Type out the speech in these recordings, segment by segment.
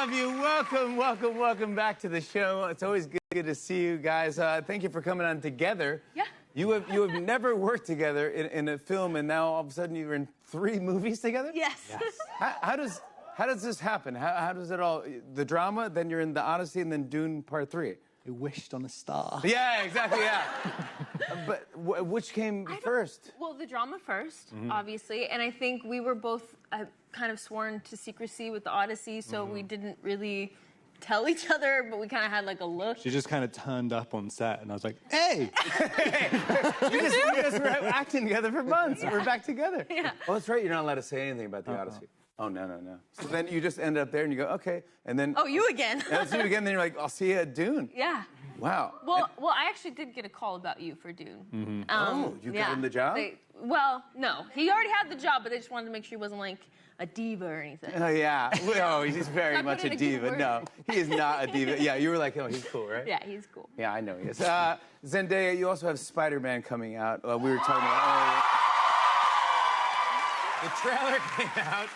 love you. Welcome back to the show. It's always good to see you guys. Thank you for coming on together. Yeah. You have never worked together in a film, and now all of a sudden you're in 3 movies together? Yes. How does this happen? How does it all, the drama, then you're in The Odyssey, and then Dune Part 3? You wished on a star. Yeah, exactly, yeah. But which came first? Well, the drama first, obviously, and I think we were both kind of sworn to secrecy with The Odyssey, so we didn't really tell each other, but we kind of had like a look. She just kind of turned up on set, and I was like, hey! You guys were acting together for months. Yeah. We're back together. Yeah. Oh, that's right. You're not allowed to say anything about The Odyssey. Oh, no. So then you just end up there, and you go, okay. And then... Oh, you again. That's you again. Then you're like, I'll see you at Dune. Yeah. Wow. Well, I actually did get a call about you for Dune. You got him the job? Well, no. He already had the job, but they just wanted to make sure he wasn't like a diva or anything. Oh, yeah. Oh, he's very much a diva. word. No, he is not a diva. Yeah, you were like, oh, he's cool, right? Yeah, he's cool. Yeah, I know he is. Zendaya, you also have Spider-Man coming out. We were talking about the trailer came out.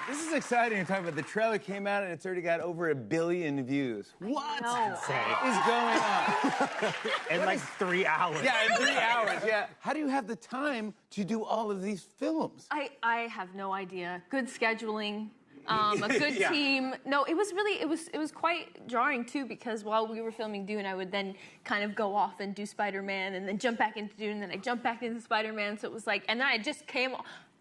This is exciting to talk about. The trailer came out and it's already got over 1 billion views. What is going on? In like 3 hours. Yeah, in 3 hours, yeah. How do you have the time to do all of these films? I have no idea. Good scheduling, a good team. No, it was quite jarring too, because while we were filming Dune, I would then kind of go off and do Spider-Man and then jump back into Dune and then I jump back into Spider-Man. So it was like, and then I just came,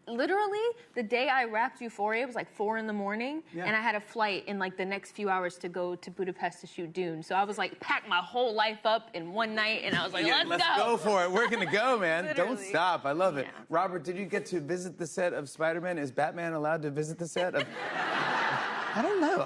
literally the day I wrapped Euphoria, it was like 4 in the morning, and I had a flight in like the next few hours to go to Budapest to shoot Dune. So I was like, packed my whole life up in one night, and I was like, let's go for it. We're gonna go, man. Don't stop. I love it. Yeah. Robert, did you get to visit the set of Spider-Man? Is Batman allowed to visit the set of... I don't know.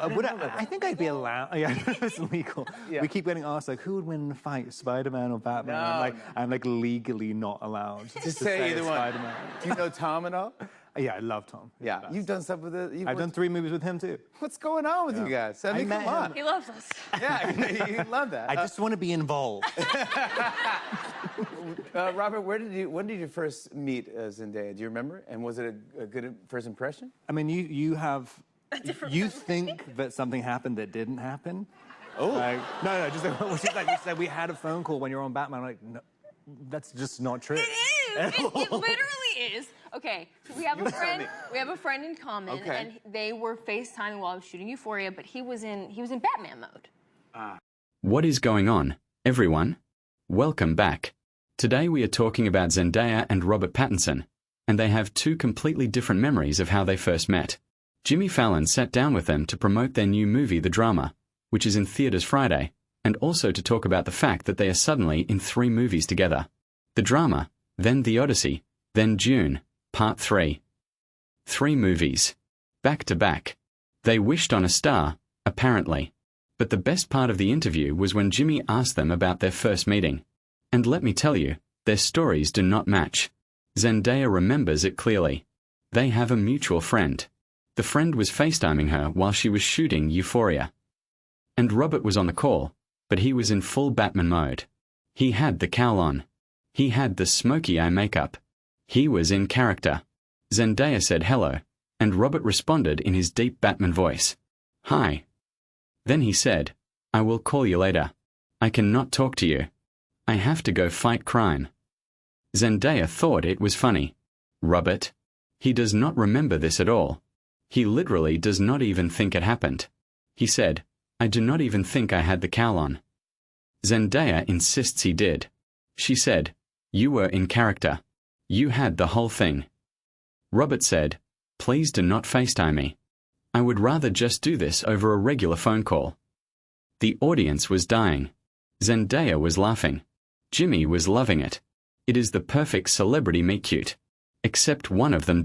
I think I'd be allowed. Yeah, I don't know if it's legal. Yeah. We keep getting asked, like, who would win in a fight, Spider-Man or Batman? I'm like legally not allowed to say either one. Spider-Man. Do you know Tom at all? Yeah, I love Tom. Yeah, you've done stuff with it. I've done 3 movies with him too. What's going on with you guys? I mean, come on. He loves us. Yeah, you love that. I just want to be involved. Robert, when did you first meet Zendaya? Do you remember? And was it a good first impression? I mean, you think that something happened that didn't happen. Oh. Like, no, just like you said, we had a phone call when you were on Batman. I'm like, no, that's just not true. It is. It literally is. Okay, so we have a friend. We have a friend in common, and they were FaceTiming while I was shooting Euphoria, but he was in Batman mode. What is going on, everyone? Welcome back. Today we are talking about Zendaya and Robert Pattinson, and they have 2 completely different memories of how they first met. Jimmy Fallon sat down with them to promote their new movie, The Drama, which is in theaters Friday, and also to talk about the fact that they are suddenly in 3 movies together. The Drama, then The Odyssey, then Dune, Part 3. 3 movies. Back to back. They wished on a star, apparently. But the best part of the interview was when Jimmy asked them about their first meeting. And let me tell you, their stories do not match. Zendaya remembers it clearly. They have a mutual friend. The friend was FaceTiming her while she was shooting Euphoria. And Robert was on the call, but he was in full Batman mode. He had the cowl on. He had the smoky eye makeup. He was in character. Zendaya said hello, and Robert responded in his deep Batman voice. Hi. Then he said, I will call you later. I cannot talk to you. I have to go fight crime. Zendaya thought it was funny. Robert? He does not remember this at all. He literally does not even think it happened. He said, I do not even think I had the cowl on. Zendaya insists he did. She said, you were in character. You had the whole thing. Robert said, please do not FaceTime me. I would rather just do this over a regular phone call. The audience was dying. Zendaya was laughing. Jimmy was loving it. It is the perfect celebrity meet-cute. Except one of them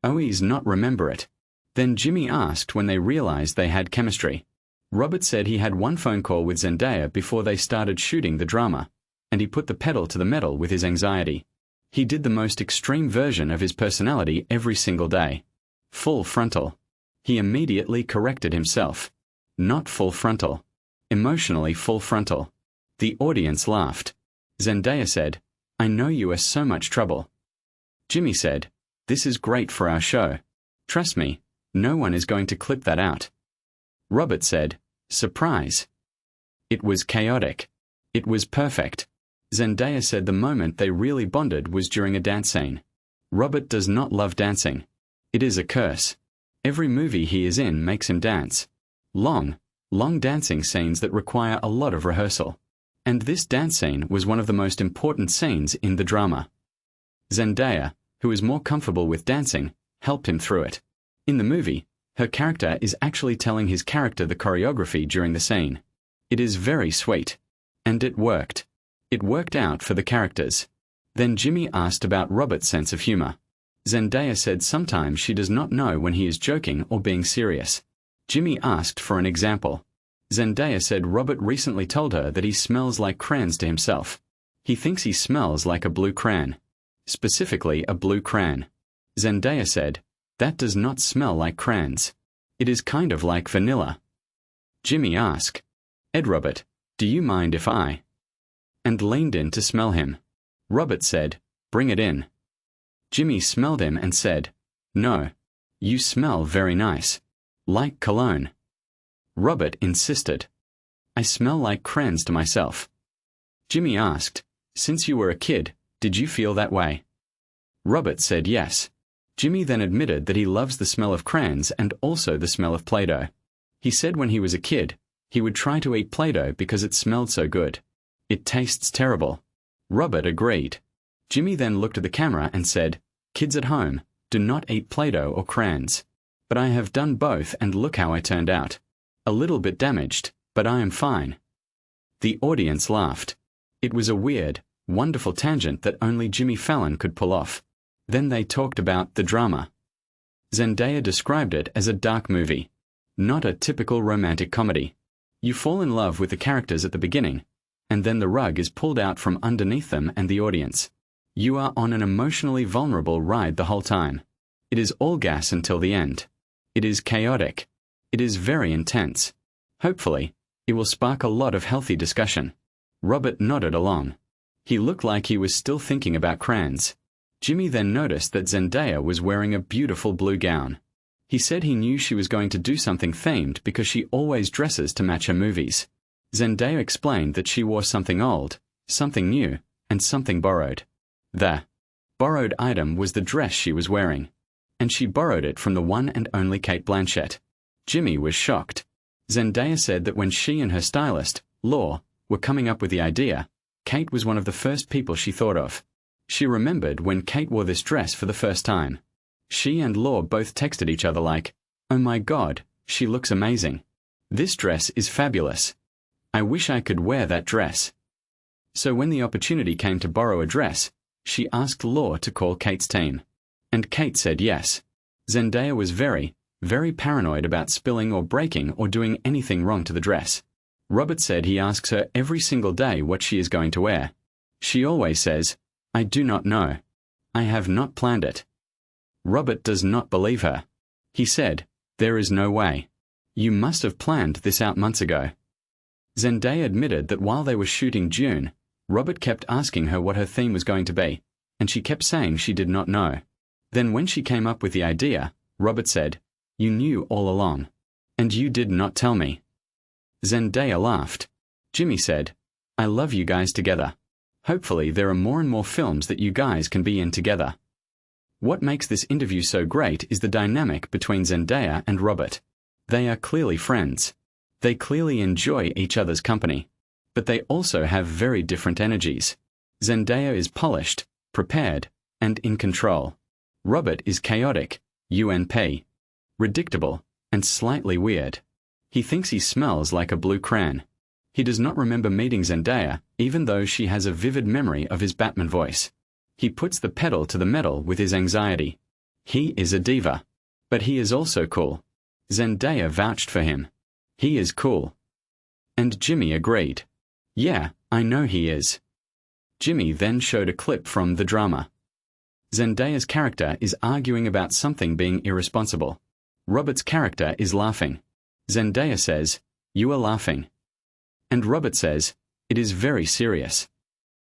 always not remember it. Then Jimmy asked when they realized they had chemistry. Robert said he had 1 phone call with Zendaya before they started shooting The Drama, and he put the pedal to the metal with his anxiety. He did the most extreme version of his personality every single day. Full frontal. He immediately corrected himself. Not full frontal. Emotionally full frontal. The audience laughed. Zendaya said, I know you are so much trouble. Jimmy said, this is great for our show. Trust me, no one is going to clip that out. Robert said, surprise. It was chaotic. It was perfect. Zendaya said the moment they really bonded was during a dance scene. Robert does not love dancing. It is a curse. Every movie he is in makes him dance. Long dancing scenes that require a lot of rehearsal. And this dance scene was one of the most important scenes in the drama. Zendaya, who is more comfortable with dancing, helped him through it. In the movie, her character is actually telling his character the choreography during the scene. It is very sweet. And it worked. It worked out for the characters. Then Jimmy asked about Robert's sense of humor. Zendaya said sometimes she does not know when he is joking or being serious. Jimmy asked for an example. Zendaya said Robert recently told her that he smells like crayons to himself. He thinks he smells like a blue crayon. Specifically a blue crayon. Zendaya said, that does not smell like crayons. It is kind of like vanilla. Jimmy asked, Ed Robert, do you mind if I? And leaned in to smell him. Robert said, bring it in. Jimmy smelled him and said, no, you smell very nice. Like cologne. Robert insisted, I smell like crayons to myself. Jimmy asked, since you were a kid, did you feel that way? Robert said yes. Jimmy then admitted that he loves the smell of crayons and also the smell of Play-Doh. He said when he was a kid, he would try to eat Play-Doh because it smelled so good. It tastes terrible. Robert agreed. Jimmy then looked at the camera and said, kids at home, do not eat Play-Doh or crayons. But I have done both and look how I turned out. A little bit damaged, but I am fine. The audience laughed. It was a weird, wonderful tangent that only Jimmy Fallon could pull off. Then they talked about the drama. Zendaya described it as a dark movie. Not a typical romantic comedy. You fall in love with the characters at the beginning, and then the rug is pulled out from underneath them and the audience. You are on an emotionally vulnerable ride the whole time. It is all gas until the end. It is chaotic. It is very intense. Hopefully, it will spark a lot of healthy discussion. Robert nodded along. He looked like he was still thinking about crayons. Jimmy then noticed that Zendaya was wearing a beautiful blue gown. He said he knew she was going to do something themed because she always dresses to match her movies. Zendaya explained that she wore something old, something new, and something borrowed. The borrowed item was the dress she was wearing, and she borrowed it from the one and only Cate Blanchett. Jimmy was shocked. Zendaya said that when she and her stylist, Law, were coming up with the idea, Cate was one of the first people she thought of. She remembered when Cate wore this dress for the first time. She and Law both texted each other like, oh my God, she looks amazing. This dress is fabulous. I wish I could wear that dress. So when the opportunity came to borrow a dress, she asked Law to call Cate's team. And Cate said yes. Zendaya was very paranoid about spilling or breaking or doing anything wrong to the dress. Robert said he asks her every single day what she is going to wear. She always says, I do not know. I have not planned it. Robert does not believe her. He said, there is no way. You must have planned this out months ago. Zendaya admitted that while they were shooting June, Robert kept asking her what her theme was going to be, and she kept saying she did not know. Then when she came up with the idea, Robert said, you knew all along. And you did not tell me. Zendaya laughed. Jimmy said, I love you guys together. Hopefully there are more and more films that you guys can be in together. What makes this interview so great is the dynamic between Zendaya and Robert. They are clearly friends. They clearly enjoy each other's company. But they also have very different energies. Zendaya is polished, prepared, and in control. Robert is chaotic, UNP, predictable, and slightly weird. He thinks he smells like a blue crayon. He does not remember meeting Zendaya, even though she has a vivid memory of his Batman voice. He puts the pedal to the metal with his anxiety. He is a diva. But he is also cool. Zendaya vouched for him. He is cool. And Jimmy agreed. Yeah, I know he is. Jimmy then showed a clip from the drama. Zendaya's character is arguing about something being irresponsible. Robert's character is laughing. Zendaya says, you are laughing. And Robert says, it is very serious.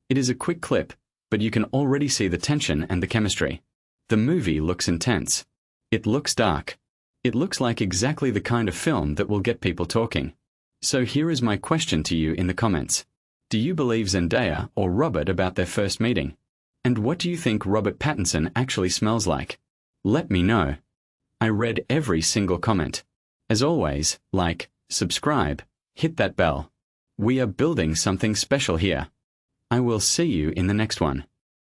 It is a quick clip, but you can already see the tension and the chemistry. The movie looks intense. It looks dark. It looks like exactly the kind of film that will get people talking. So here is my question to you in the comments. Do you believe Zendaya or Robert about their first meeting? And what do you think Robert Pattinson actually smells like? Let me know. I read every single comment. As always, like, subscribe, hit that bell. We are building something special here. I will see you in the next one.